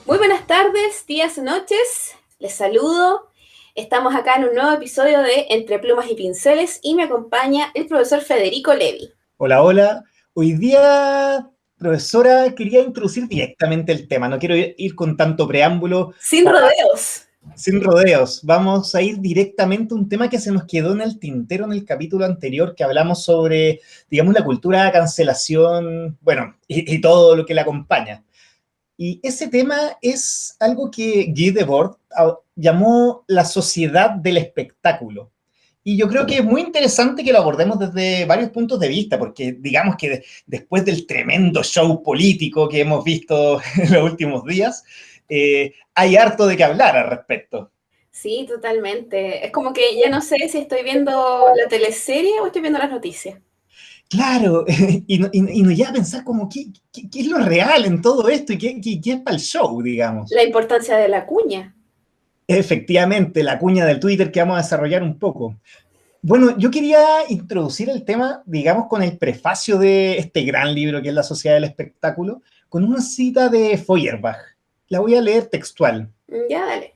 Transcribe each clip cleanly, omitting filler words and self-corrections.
Muy buenas tardes, días, noches. Les saludo. Estamos acá en un nuevo episodio de Entre Plumas y Pinceles y me acompaña el profesor Federico Levi. Hola, hola. Hoy día, profesora, quería introducir directamente el tema. No quiero ir con tanto preámbulo. Sin rodeos. Sin rodeos. Vamos a ir directamente a un tema que se nos quedó en el tintero en el capítulo anterior, que hablamos sobre, digamos, la cultura de cancelación, bueno, y todo lo que la acompaña. Y ese tema es algo que Guy Debord llamó la sociedad del espectáculo. Y yo creo que es muy interesante que lo abordemos desde varios puntos de vista, porque digamos que después del tremendo show político que hemos visto en los últimos días, hay harto de qué hablar al respecto. Sí, totalmente. Es como que ya no sé si estoy viendo la teleserie o estoy viendo las noticias. Claro, y nos lleva a pensar como qué es lo real en todo esto y qué es para el show, digamos. La importancia de la cuña. Efectivamente, la cuña del Twitter que vamos a desarrollar un poco. Bueno, yo quería introducir el tema, digamos, con el prefacio de este gran libro que es La Sociedad del Espectáculo, con una cita de Feuerbach. La voy a leer textual. Ya, dale.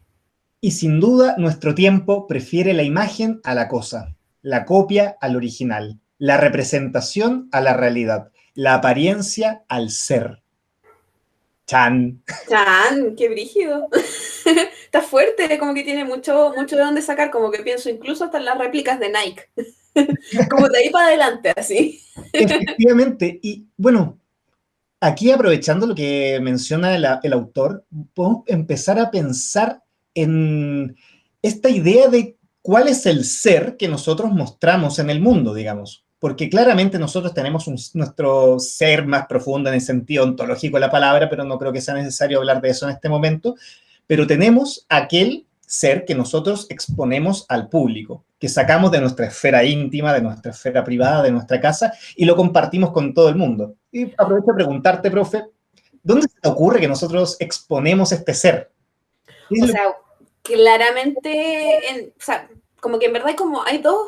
Y sin duda, nuestro tiempo prefiere la imagen a la cosa, la copia al original, la representación a la realidad, la apariencia al ser. Chan. Chan, qué brígido. Está fuerte, como que tiene mucho de dónde sacar, como que pienso incluso hasta en las réplicas de Nike. Como de ahí para adelante, así. Efectivamente. Y bueno, aquí aprovechando lo que menciona el autor, podemos empezar a pensar en esta idea de cuál es el ser que nosotros mostramos en el mundo, digamos. Porque claramente nosotros tenemos nuestro ser más profundo en el sentido ontológico de la palabra, pero no creo que sea necesario hablar de eso en este momento. Pero tenemos aquel ser que nosotros exponemos al público, que sacamos de nuestra esfera íntima, de nuestra esfera privada, de nuestra casa, y lo compartimos con todo el mundo. Y aprovecho a preguntarte, profe, ¿dónde se te ocurre que nosotros exponemos este ser? O sea, claramente, o sea, como que en verdad como hay dos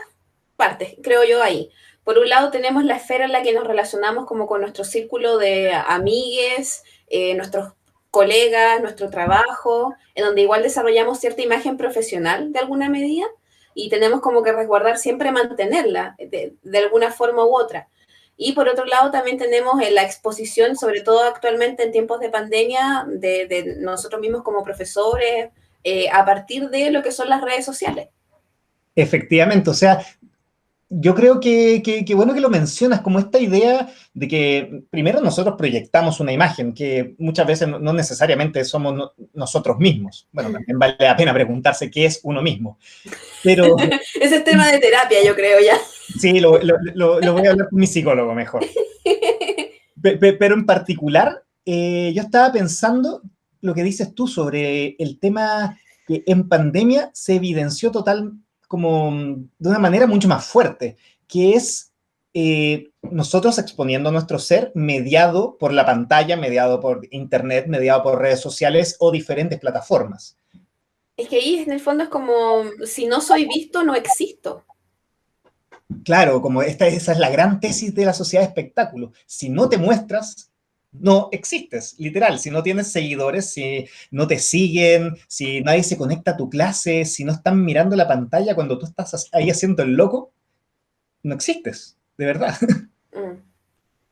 partes, creo yo, ahí. Por un lado tenemos la esfera en la que nos relacionamos como con nuestro círculo de amigues, nuestros colegas, nuestro trabajo, en donde igual desarrollamos cierta imagen profesional de alguna medida y tenemos como que resguardar siempre mantenerla de alguna forma u otra. Y por otro lado también tenemos la exposición, sobre todo actualmente en tiempos de pandemia, de nosotros mismos como profesores, a partir de lo que son las redes sociales. Efectivamente, o sea, yo creo que bueno que lo mencionas, como esta idea de que primero nosotros proyectamos una imagen, que muchas veces no necesariamente somos nosotros mismos. Bueno, también vale la pena preguntarse qué es uno mismo. Pero Ese es tema de terapia, yo creo ya. sí, lo voy a hablar con mi psicólogo mejor. Pero en particular, yo estaba pensando lo que dices tú sobre el tema que en pandemia se evidenció total como de una manera mucho más fuerte, que es nosotros exponiendo nuestro ser mediado por la pantalla, mediado por internet, mediado por redes sociales o diferentes plataformas. Es que ahí en el fondo es como, si no soy visto, no existo. Claro, como esa es la gran tesis de la sociedad de espectáculo. Si no te muestras, no existes, literal. Si no tienes seguidores, si no te siguen, si nadie se conecta a tu clase, si no están mirando la pantalla cuando tú estás ahí haciendo el loco, no existes, de verdad. Mm.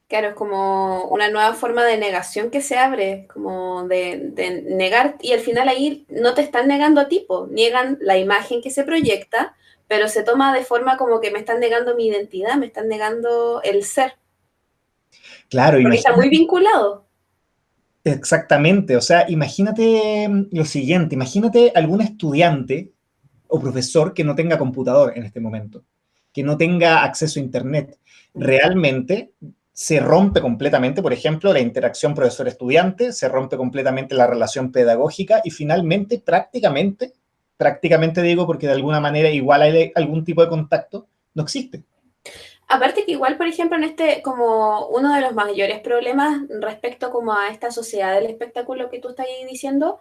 Claro, es como una nueva forma de negación que se abre, como de negar, y al final ahí no te están negando a ti, po, niegan la imagen que se proyecta, pero se toma de forma como que me están negando mi identidad, me están negando el ser, Claro, porque está muy imagínate, vinculado. exactamente. O sea, imagínate lo siguiente, imagínate algún estudiante o profesor que no tenga computador en este momento, que no tenga acceso a Internet. Realmente se rompe completamente, por ejemplo, la interacción profesor-estudiante, se rompe completamente la relación pedagógica y finalmente, prácticamente digo porque de alguna manera igual hay algún tipo de contacto, no existe. Aparte que igual, por ejemplo, en este, como uno de los mayores problemas respecto como a esta sociedad del espectáculo que tú estás diciendo,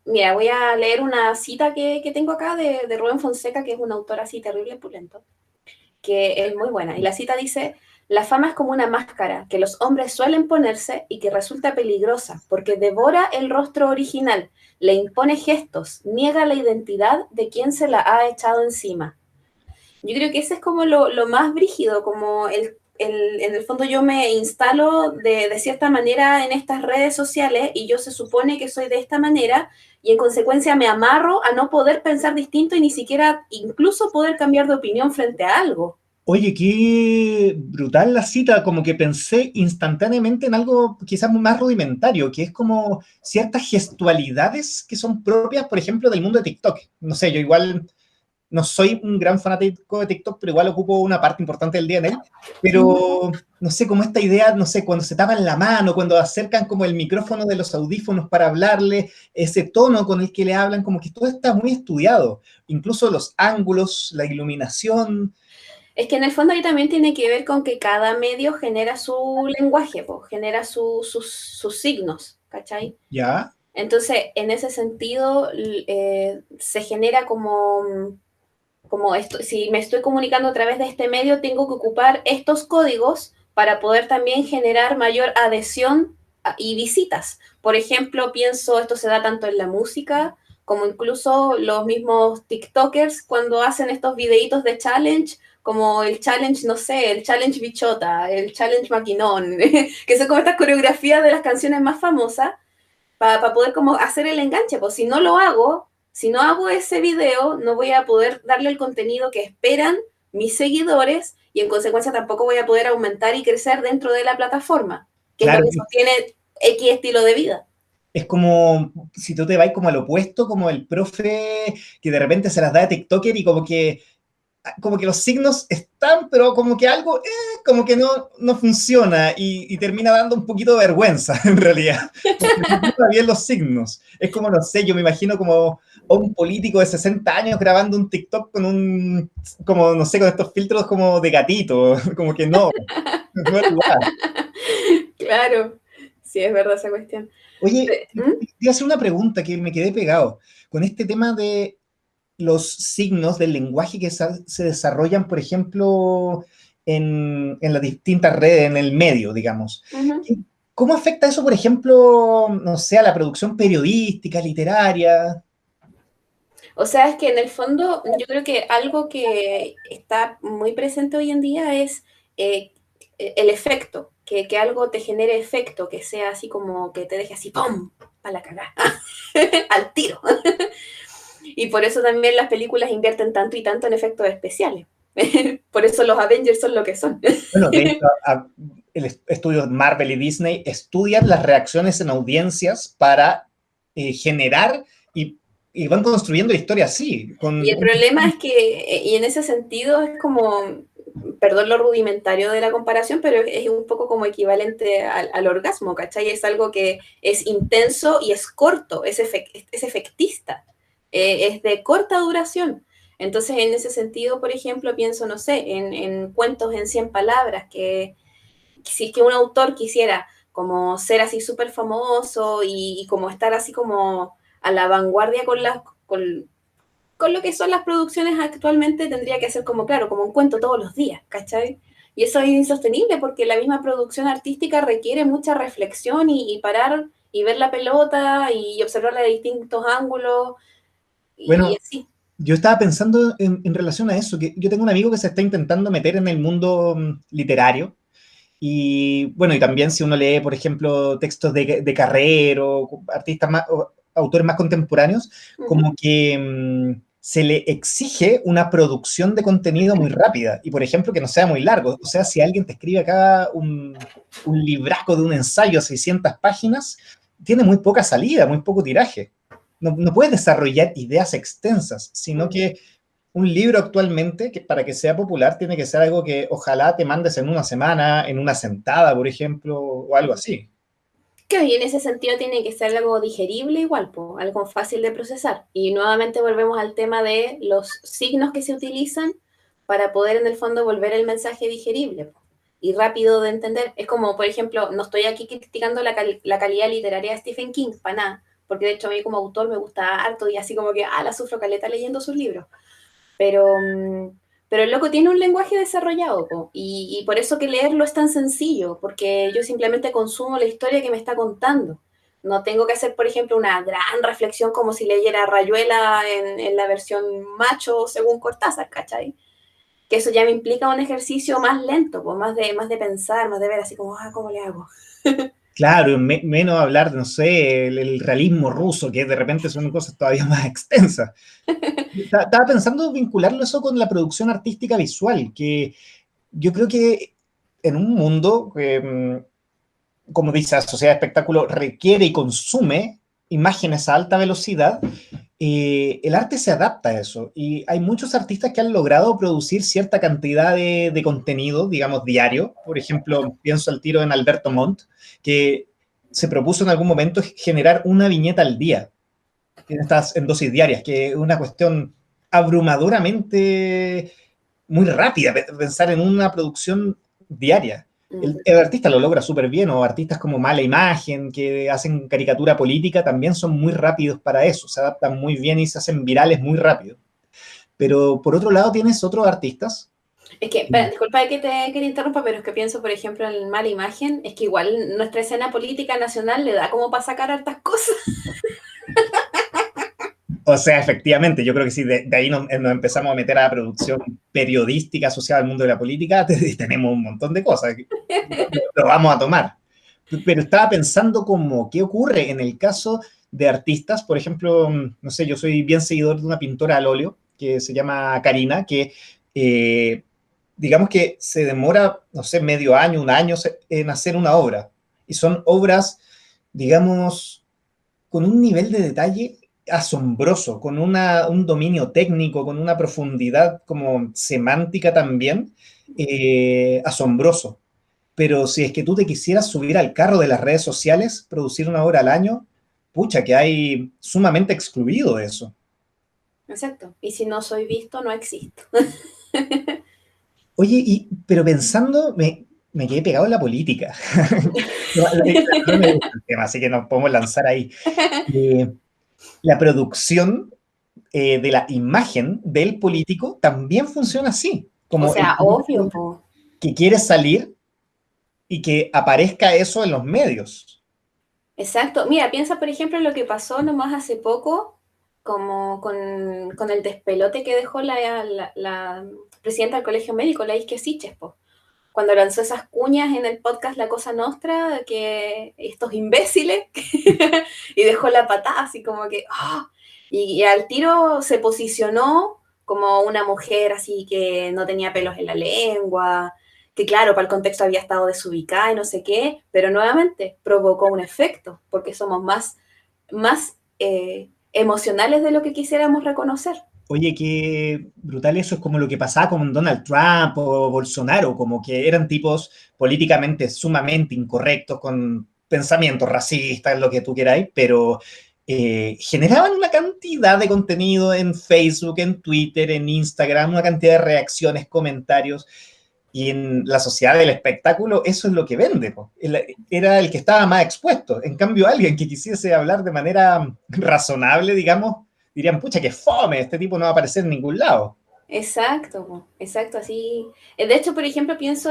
mira, voy a leer una cita que tengo acá de Rubén Fonseca, que es un autor así terrible, pulento, que es muy buena. Y la cita dice, La fama es como una máscara que los hombres suelen ponerse y que resulta peligrosa porque devora el rostro original, le impone gestos, niega la identidad de quien se la ha echado encima. Yo creo que ese es como lo más brígido, como en el fondo yo me instalo de cierta manera en estas redes sociales y yo se supone que soy de esta manera y en consecuencia me amarro a no poder pensar distinto y ni siquiera incluso poder cambiar de opinión frente a algo. Oye, qué brutal la cita, como que pensé instantáneamente en algo quizás más rudimentario, que es como ciertas gestualidades que son propias, por ejemplo, del mundo de TikTok. No sé, yo igual no soy un gran fanático de TikTok, pero igual ocupo una parte importante del día en él. Pero, no sé, como esta idea, no sé, cuando se tapan la mano, cuando acercan como el micrófono de los audífonos para hablarle, ese tono con el que le hablan, como que todo está muy estudiado. Incluso los ángulos, la iluminación. Es que en el fondo ahí también tiene que ver con que cada medio genera su lenguaje, po, genera sus signos, ¿cachai? ¿Ya? Entonces, en ese sentido, se genera como esto, si me estoy comunicando a través de este medio, tengo que ocupar estos códigos para poder también generar mayor adhesión y visitas. Por ejemplo, pienso, esto se da tanto en la música como incluso los mismos TikTokers cuando hacen estos videitos de challenge, como el challenge, no sé, el challenge bichota, el challenge maquinón, que son como estas coreografías de las canciones más famosas, para poder como hacer el enganche, pues si no lo hago, si no hago ese video, no voy a poder darle el contenido que esperan mis seguidores y en consecuencia tampoco voy a poder aumentar y crecer dentro de la plataforma, que es lo Claro, que sostiene X estilo de vida. es como si tú te vas como al opuesto, como el profe que de repente se las da de TikToker y como que los signos están, pero como que algo, como que no funciona y termina dando un poquito de vergüenza, en realidad, porque no ocupa bien los signos. Es como, no sé, yo me imagino como a un político de 60 años grabando un TikTok como, no sé, con estos filtros como de gatito, como que no es lugar. Claro, sí, es verdad esa cuestión. Oye, ¿Mm? quería hacer una pregunta que me quedé pegado con este tema de los signos del lenguaje que se desarrollan, por ejemplo, en las distintas redes, en el medio, digamos. Uh -huh. ¿Cómo afecta eso, por ejemplo, no sé, a la producción periodística, literaria? O sea, es que en el fondo yo creo que algo que está muy presente hoy en día es eh, el efecto, que algo te genere efecto, que sea así como que te deje así, ¡pum! Para la cagada, al tiro. Y por eso también las películas invierten tanto y tanto en efectos especiales. Por eso los Avengers son lo que son. Bueno, de hecho, el estudio Marvel y Disney estudian las reacciones en audiencias para generar y van construyendo la historia así. Y el problema es que, y en ese sentido es como, perdón lo rudimentario de la comparación, pero es un poco como equivalente al orgasmo, ¿cachai? Es algo que es intenso y es corto, es efectista, es de corta duración. Entonces, en ese sentido, por ejemplo, pienso, no sé, en cuentos en 100 palabras, que si es que un autor quisiera como ser así súper famoso y como estar así como a la vanguardia con lo que son las producciones actualmente, tendría que ser como, claro, como un cuento todos los días, ¿cachai? Y eso es insostenible porque la misma producción artística requiere mucha reflexión y parar y ver la pelota y observarla de distintos ángulos y Bueno, así. yo estaba pensando en relación a eso, que yo tengo un amigo que se está intentando meter en el mundo literario. Y bueno, y también si uno lee, por ejemplo, textos de Carrero, artistas más, o autores más contemporáneos, Uh -huh. como que se le exige una producción de contenido muy rápida y, por ejemplo, que no sea muy largo. O sea, si alguien te escribe acá un libraco de un ensayo, 600 páginas, tiene muy poca salida, muy poco tiraje. No puedes desarrollar ideas extensas, sino que un libro actualmente, que para que sea popular, tiene que ser algo que ojalá te mandes en una semana, en una sentada, por ejemplo, o algo así. Claro, y en ese sentido tiene que ser algo digerible igual, po, algo fácil de procesar. Y nuevamente volvemos al tema de los signos que se utilizan para poder en el fondo volver el mensaje digerible po, y rápido de entender. Es como, por ejemplo, no estoy aquí criticando la calidad literaria de Stephen King, para nada, porque de hecho a mí como autor me gusta harto y así como que, la sufro caleta leyendo sus libros. Pero Pero el loco tiene un lenguaje desarrollado, po, y por eso que leerlo es tan sencillo, porque yo simplemente consumo la historia que me está contando. No tengo que hacer, por ejemplo, una gran reflexión como si leyera Rayuela en la versión macho según Cortázar, ¿cachai? Que eso ya me implica un ejercicio más lento, pues más de pensar, más de ver así como, ¿cómo le hago? Claro, menos hablar, no sé, el realismo ruso, que de repente son cosas todavía más extensas. Estaba pensando vincularlo eso con la producción artística visual, que yo creo que en un mundo que, como dice, la sociedad de espectáculo requiere y consume imágenes a alta velocidad, el arte se adapta a eso. Y hay muchos artistas que han logrado producir cierta cantidad de contenido, digamos, diario. Por ejemplo, pienso al tiro en Alberto Montt, que se propuso en algún momento generar una viñeta al día en dosis diarias, que es una cuestión abrumadoramente muy rápida, pensar en una producción diaria. El artista lo logra súper bien, o artistas como Mala Imagen, que hacen caricatura política, también son muy rápidos para eso, se adaptan muy bien y se hacen virales muy rápido. Pero por otro lado tienes otros artistas. Es que, disculpa que te interrumpa, pero es que pienso, por ejemplo, en Mala Imagen, es que igual nuestra escena política nacional le da como para sacar hartas cosas. O sea, efectivamente, yo creo que sí, de ahí nos empezamos a meter a la producción periodística asociada al mundo de la política, tenemos un montón de cosas, lo vamos a tomar. Pero estaba pensando como, ¿qué ocurre en el caso de artistas? Por ejemplo, no sé, yo soy bien seguidor de una pintora al óleo que se llama Karina, que digamos que se demora, no sé, medio año, un año en hacer una obra. Y son obras, digamos, con un nivel de detalle asombroso, con un dominio técnico, con una profundidad como semántica también, asombroso. Pero si es que tú te quisieras subir al carro de las redes sociales, producir una hora al año, pucha, que hay sumamente excluido de eso. Exacto. Y si no soy visto, no existo. Oye, pero pensando, me quedé pegado en la política. No me gusta el tema, así que nos podemos lanzar ahí. Eh, la producción de la imagen del político también funciona así, O como el sea, obvio, político po. que quiere salir y que aparezca eso en los medios. Exacto. Mira, piensa, por ejemplo, en lo que pasó nomás hace poco, como con el despelote que dejó la presidenta del Colegio Médico, la Isquia Siches, po. Cuando lanzó esas cuñas en el podcast La Cosa Nostra, que estos imbéciles, y dejó la patada así como que, y al tiro se posicionó como una mujer así que no tenía pelos en la lengua, que claro, para el contexto había estado desubicada y no sé qué, pero nuevamente provocó un efecto, porque somos más emocionales de lo que quisiéramos reconocer. Oye, qué brutal eso, es como lo que pasaba con Donald Trump o Bolsonaro, como que eran tipos políticamente sumamente incorrectos, con pensamientos racistas, lo que tú queráis, pero generaban una cantidad de contenido en Facebook, en Twitter, en Instagram, una cantidad de reacciones, comentarios, y en la sociedad del espectáculo eso es lo que vende, po. Era el que estaba más expuesto. En cambio, alguien que quisiese hablar de manera razonable, digamos, dirían, pucha, que fome, este tipo no va a aparecer en ningún lado. Exacto, exacto, así. De hecho, por ejemplo, pienso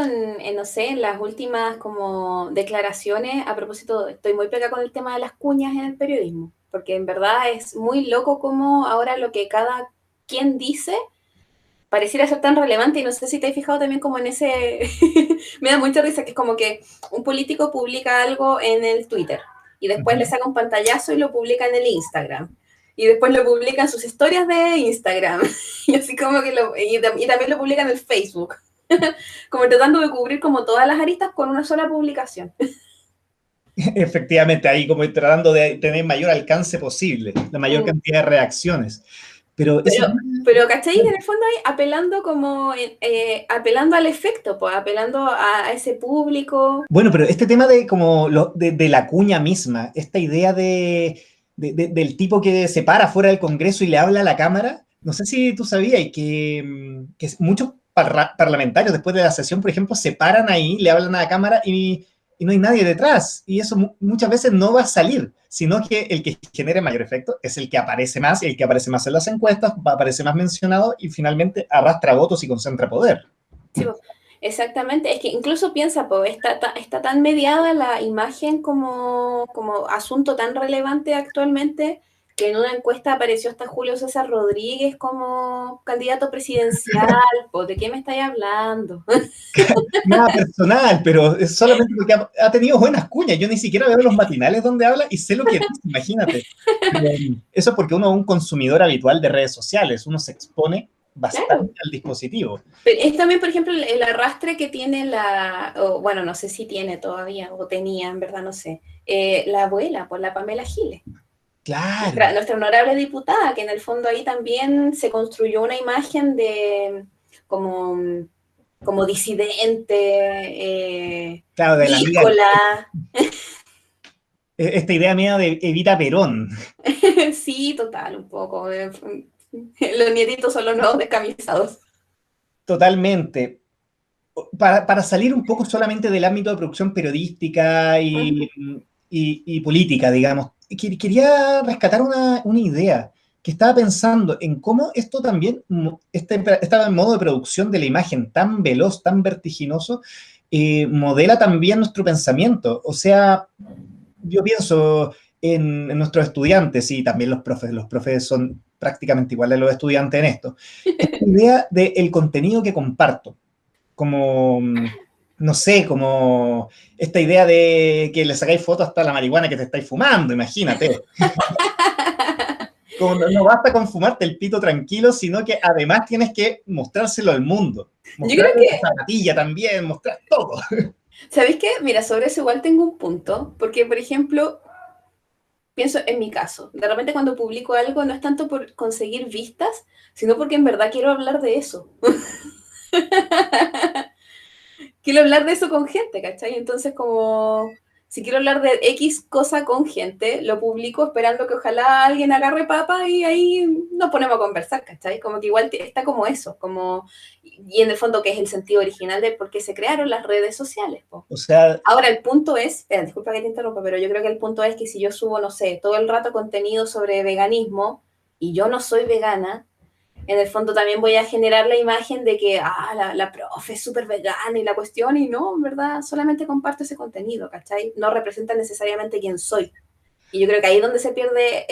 no sé, en las últimas como declaraciones, a propósito, estoy muy pegada con el tema de las cuñas en el periodismo, porque en verdad es muy loco como ahora lo que cada quien dice pareciera ser tan relevante y no sé si te has fijado también como en ese, me da mucha risa que es como que un político publica algo en el Twitter y después le Ujú. saca un pantallazo y lo publica en el Instagram y después lo publica en sus historias de Instagram y así como que y también lo publica en el Facebook, como tratando de cubrir como todas las aristas con una sola publicación. Efectivamente, ahí como tratando de tener mayor alcance posible, la mayor Mm. cantidad de reacciones. Pero ese Pero, tema, pero ¿cachai? En el fondo ahí apelando como, apelando al efecto, pues, apelando a ese público. bueno, pero este tema de como de la cuña misma, esta idea del tipo que se para fuera del Congreso y le habla a la Cámara, no sé si tú sabías que muchos parlamentarios después de la sesión, por ejemplo, se paran ahí, le hablan a la Cámara y y no hay nadie detrás, y eso muchas veces no va a salir, sino que el que genere mayor efecto es el que aparece más, y el que aparece más en las encuestas va a aparecer más mencionado y finalmente arrastra votos y concentra poder. Sí, po, exactamente. Es que incluso piensa, po, está tan mediada la imagen como asunto tan relevante actualmente que en una encuesta apareció hasta Julio César Rodríguez como candidato presidencial. Po, ¿de qué me estáis hablando? Nada personal, pero es solamente porque ha tenido buenas cuñas. Yo ni siquiera veo los matinales donde habla y sé lo que dice, imagínate. Pero eso es porque uno es un consumidor habitual de redes sociales, uno se expone Claro. bastante al dispositivo. Pero es también, por ejemplo, el arrastre que tiene bueno, no sé si tiene todavía, o tenía, en verdad no sé, la abuela, por la Pamela Giles. Claro, Nuestra honorable diputada, que en el fondo ahí también se construyó una imagen de como, como disidente, claro, de la amiga, díscola. esta idea mía de Evita Perón. Sí, total, un poco. Los nietitos son los nuevos descamisados. Totalmente. Para salir un poco solamente del ámbito de producción periodística Ujú. y política, digamos, quería rescatar una idea que estaba pensando en cómo esto también, este modo de producción de la imagen tan veloz, tan vertiginoso, modela también nuestro pensamiento. O sea, yo pienso en nuestros estudiantes y también los profes son prácticamente iguales a los estudiantes en esto. Esta idea del contenido que comparto como, no sé, como esta idea de que le sacáis fotos hasta la marihuana que te estáis fumando, imagínate. Como no basta con fumarte el pito tranquilo, sino que además tienes que mostrárselo al mundo. Yo Mostrar creo la que, zapatilla también, mostrar todo. ¿sabéis qué? Mira, sobre eso igual tengo un punto, porque, por ejemplo, pienso en mi caso, de repente cuando publico algo no es tanto por conseguir vistas, sino porque en verdad quiero hablar de eso. Quiero hablar de eso con gente, ¿cachai? Entonces, como si quiero hablar de X cosa con gente, lo publico esperando que ojalá alguien agarre papa y ahí nos ponemos a conversar, ¿cachai? Como que igual está como eso, como, y en el fondo que es el sentido original de por qué se crearon las redes sociales, po. O sea, Ahora, el punto es, disculpa que te interrumpa, pero yo creo que el punto es que si yo subo, no sé, todo el rato contenido sobre veganismo y yo no soy vegana, en el fondo también voy a generar la imagen de que, la profe es súper vegana y la cuestión, y no, en verdad, solamente comparto ese contenido, ¿cachai? No representa necesariamente quién soy. Y yo creo que ahí es donde se pierde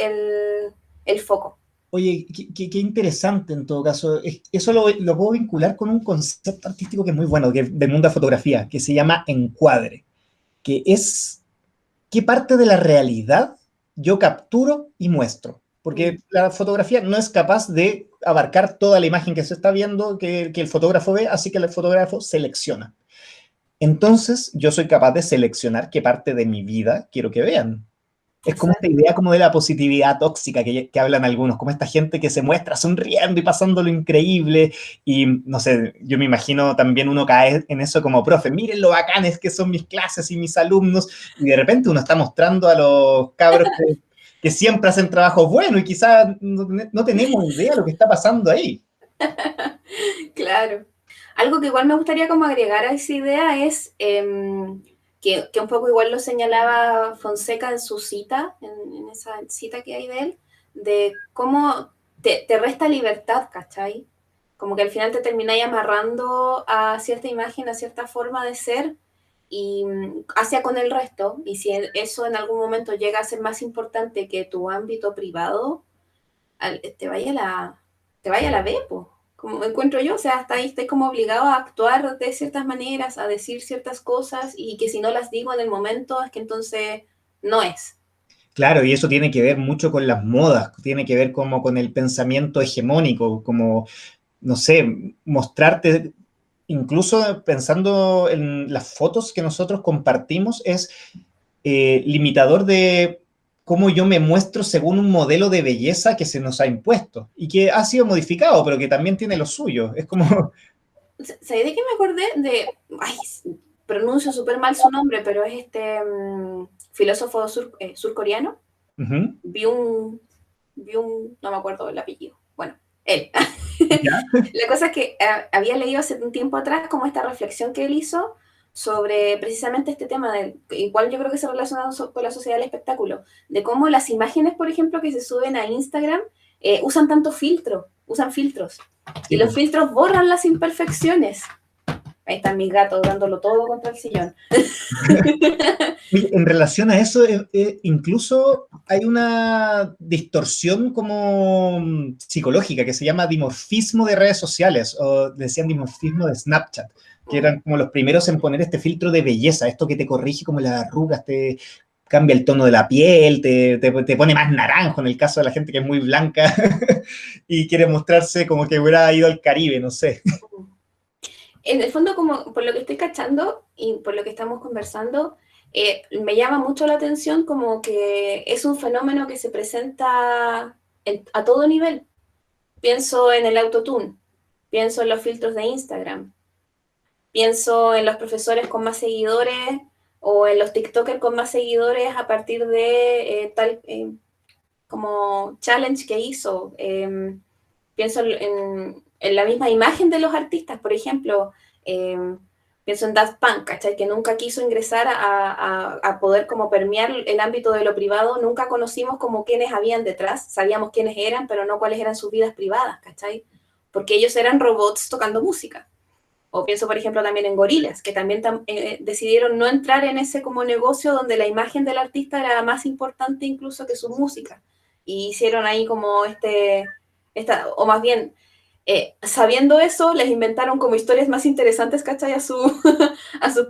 el foco. oye, qué interesante en todo caso. Eso lo puedo vincular con un concepto artístico que es muy bueno, que es del mundo de fotografía, que se llama encuadre, que es qué parte de la realidad yo capturo y muestro. Mm. Porque la fotografía no es capaz de abarcar toda la imagen que se está viendo, que el fotógrafo ve, así que el fotógrafo selecciona. Entonces, yo soy capaz de seleccionar qué parte de mi vida quiero que vean. Es como esta Exacto. idea como de la positividad tóxica que hablan algunos, como esta gente que se muestra sonriendo y pasando lo increíble. Y no sé, yo me imagino también uno cae en eso como profe, miren lo bacanes que son mis clases y mis alumnos. Y de repente uno está mostrando a los cabros que siempre hacen trabajos buenos y quizás no tenemos idea de lo que está pasando ahí. Claro. Algo que igual me gustaría como agregar a esa idea es que un poco igual lo señalaba Fonseca en su cita, en esa cita que hay de él, de cómo te resta libertad, ¿cachai? Como que al final te termináis amarrando a cierta imagen, a cierta forma de ser y hacia con el resto. Y si eso en algún momento llega a ser más importante que tu ámbito privado, te vaya a la B, po, como encuentro yo, o sea, hasta ahí estoy como obligado a actuar de ciertas maneras, a decir ciertas cosas y que si no las digo en el momento es que entonces no es. Claro, y eso tiene que ver mucho con las modas, tiene que ver como con el pensamiento hegemónico, como no sé, mostrarte, incluso pensando en las fotos que nosotros compartimos, es limitador de cómo yo me muestro según un modelo de belleza que se nos ha impuesto y que ha sido modificado, pero que también tiene lo suyo. Es como, ¿Sabes de qué me acordé? Ay, pronuncio súper mal su nombre, pero es este filósofo surcoreano. ujú, No me acuerdo el apellido. Bueno, él. ¿ya? La cosa es que había leído hace un tiempo atrás como esta reflexión que él hizo sobre precisamente este tema, igual yo creo que se relaciona con la sociedad del espectáculo, de cómo las imágenes, por ejemplo, que se suben a Instagram, usan tanto filtro, usan filtros, y Sí, los pues. filtros borran las imperfecciones. Ahí están mis gatos dándolo todo contra el sillón. Oye, en relación a eso, incluso hay una distorsión como psicológica que se llama dimorfismo de redes sociales, o decían dimorfismo de Snapchat, que eran como los primeros en poner este filtro de belleza, esto que te corrige como las arrugas, te cambia el tono de la piel, te pone más naranjo en el caso de la gente que es muy blanca y quiere mostrarse como que hubiera ido al Caribe, no sé. En el fondo, como por lo que estoy cachando y por lo que estamos conversando, me llama mucho la atención como que es un fenómeno que se presenta a todo nivel. Pienso en el autotune, pienso en los filtros de Instagram, pienso en los profesores con más seguidores o en los TikTokers con más seguidores a partir de tal como challenge que hizo. Pienso en la misma imagen de los artistas, por ejemplo, eh, pienso en Daft Punk, ¿cachai? Que nunca quiso ingresar a poder como permear el ámbito de lo privado, nunca conocimos como quiénes habían detrás, sabíamos quiénes eran, pero no cuáles eran sus vidas privadas, ¿cachai? Porque ellos eran robots tocando música. O pienso, por ejemplo, también en Gorillaz, que también decidieron no entrar en ese como negocio donde la imagen del artista era más importante incluso que su música. Y hicieron ahí como o más bien, sabiendo eso, les inventaron como historias más interesantes, ¿cachai? A sus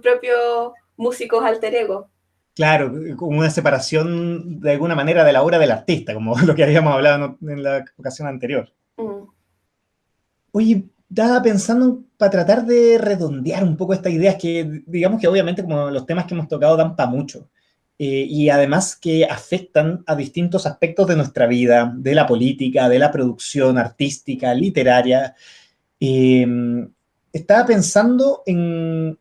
propios músicos alter ego. Claro, como una separación de alguna manera de la obra del artista, como lo que habíamos hablado en la ocasión anterior. Mm. Oye, estaba pensando para tratar de redondear un poco estas ideas que, digamos que obviamente como los temas que hemos tocado dan para mucho, y además que afectan a distintos aspectos de nuestra vida, de la política, de la producción artística, literaria. Eh, Estaba pensando en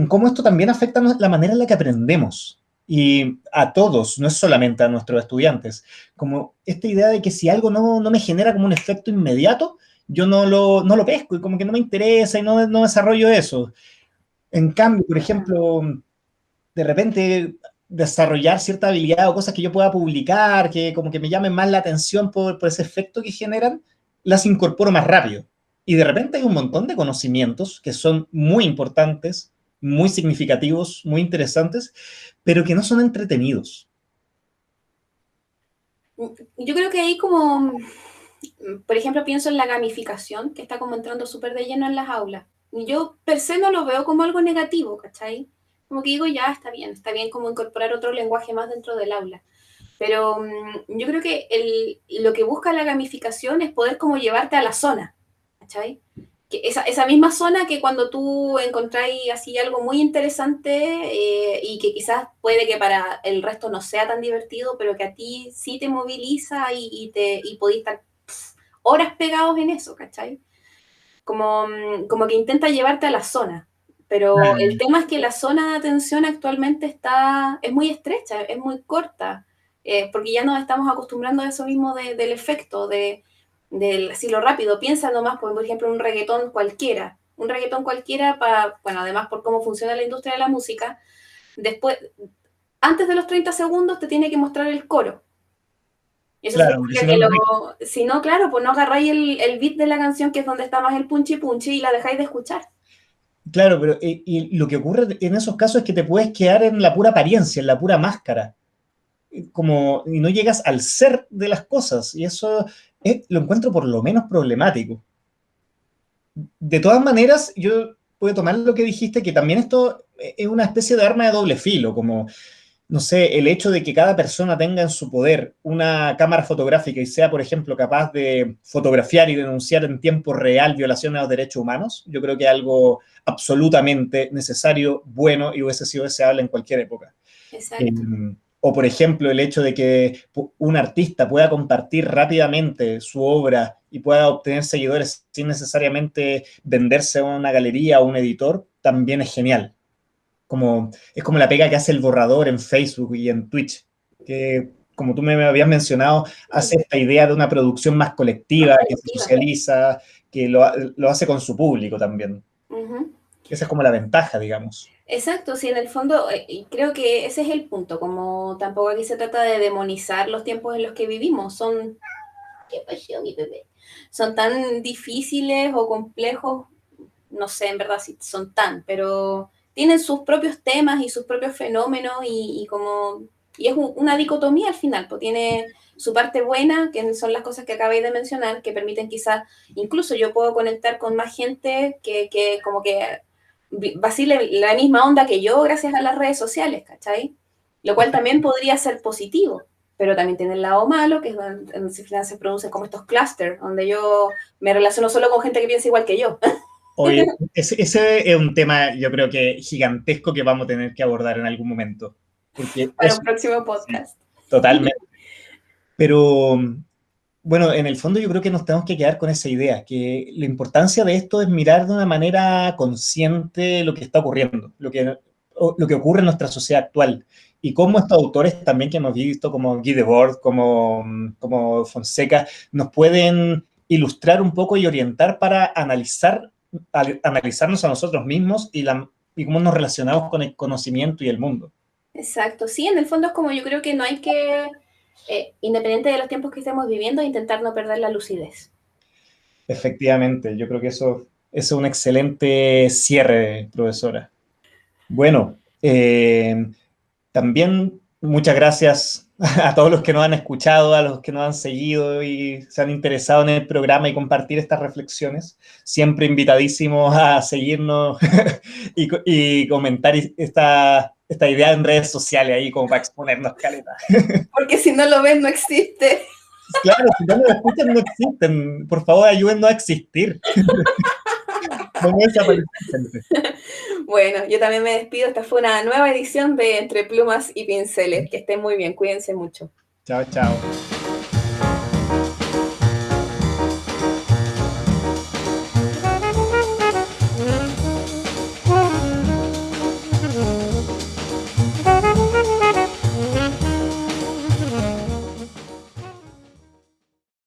cómo esto también afecta la manera en la que aprendemos. Y a todos, no es solamente a nuestros estudiantes. Como esta idea de que si algo no me genera como un efecto inmediato, yo no lo pesco y como que no me interesa y no desarrollo eso. En cambio, por ejemplo, de repente desarrollar cierta habilidad o cosas que yo pueda publicar, que como que me llamen más la atención por ese efecto que generan, las incorporo más rápido. Y de repente hay un montón de conocimientos que son muy importantes, muy significativos, muy interesantes, pero que no son entretenidos. Yo creo que ahí como, por ejemplo, pienso en la gamificación, que está como entrando súper de lleno en las aulas. Yo per se no lo veo como algo negativo, ¿cachai? Como que digo, ya está bien como incorporar otro lenguaje más dentro del aula. Pero yo creo que lo que busca la gamificación es poder como llevarte a la zona, ¿cachai? Que esa misma zona que cuando tú encontráis así algo muy interesante y que quizás puede que para el resto no sea tan divertido, pero que a ti sí te moviliza y podéis estar horas pegados en eso, ¿cachai? Como que intenta llevarte a la zona. Pero el tema es que la zona de atención actualmente es muy estrecha, es muy corta, porque ya nos estamos acostumbrando a eso mismo del efecto, del asilo rápido. Piensa nomás, por ejemplo, un reggaetón cualquiera. Un reggaetón cualquiera, bueno, además por cómo funciona la industria de la música, después, antes de los 30 segundos te tiene que mostrar el coro. Y eso Claro, porque significa si no, que no rico. si no, claro, pues no agarráis el beat de la canción, que es donde está más el punchi punchi, y la dejáis de escuchar. Claro, pero y lo que ocurre en esos casos es que te puedes quedar en la pura apariencia, en la pura máscara, como, y no llegas al ser de las cosas, y eso lo encuentro por lo menos problemático. De todas maneras, yo puedo tomar lo que dijiste, que también esto es una especie de arma de doble filo, como, no sé, el hecho de que cada persona tenga en su poder una cámara fotográfica y sea, por ejemplo, capaz de fotografiar y denunciar en tiempo real violaciones a los derechos humanos, yo creo que es algo absolutamente necesario, bueno, y hubiese sido deseable en cualquier época. Exacto. O, por ejemplo, el hecho de que un artista pueda compartir rápidamente su obra y pueda obtener seguidores sin necesariamente venderse a una galería o un editor, también es genial. Es como la pega que hace el borrador en Facebook y en Twitch, que, como tú me habías mencionado, hace esta idea de una producción más Más colectiva, que se colectiva. socializa, que lo hace con su público también. Ujú. Esa es como la ventaja, digamos. Exacto, sí, en el fondo, y creo que ese es el punto, como tampoco aquí se trata de demonizar los tiempos en los que vivimos, son, ¿qué pasó, mi bebé? Son tan difíciles o complejos, no sé en verdad si son tan, pero tienen sus propios temas y sus propios fenómenos y es una dicotomía al final, pues tiene su parte buena, que son las cosas que acabáis de mencionar, que permiten quizás, incluso yo puedo conectar con más gente que como que vacile la misma onda que yo gracias a las redes sociales, ¿cachai? Lo cual también podría ser positivo, pero también tiene el lado malo, que es donde se producen como estos clusters, donde yo me relaciono solo con gente que piensa igual que yo. Oye, ese es un tema, yo creo que gigantesco que vamos a tener que abordar en algún momento. Porque Para eso, un próximo sí, podcast. totalmente. Pero bueno, en el fondo yo creo que nos tenemos que quedar con esa idea, que la importancia de esto es mirar de una manera consciente lo que está ocurriendo, lo que ocurre en nuestra sociedad actual. Y cómo estos autores también que hemos visto, como Guy Debord, como Fonseca, nos pueden ilustrar un poco y orientar para analizarnos a nosotros mismos y cómo nos relacionamos con el conocimiento y el mundo. Exacto, sí, en el fondo es como yo creo que no hay que, independiente de los tiempos que estemos viviendo, intentar no perder la lucidez. Efectivamente, yo creo que eso es un excelente cierre, profesora. Bueno, también muchas gracias a todos los que nos han escuchado, a los que nos han seguido y se han interesado en el programa y compartir estas reflexiones. Siempre invitadísimos a seguirnos y comentar esta idea en redes sociales ahí como para exponernos caleta. Porque si no lo ven, no existe. Claro, si no nos escuchan no existen. Por favor, ayúdennos a existir. Vamos a desaparecer, gente. Bueno, yo también me despido. Esta fue una nueva edición de Entre Plumas y Pinceles. Que estén muy bien, cuídense mucho. Chao, chao.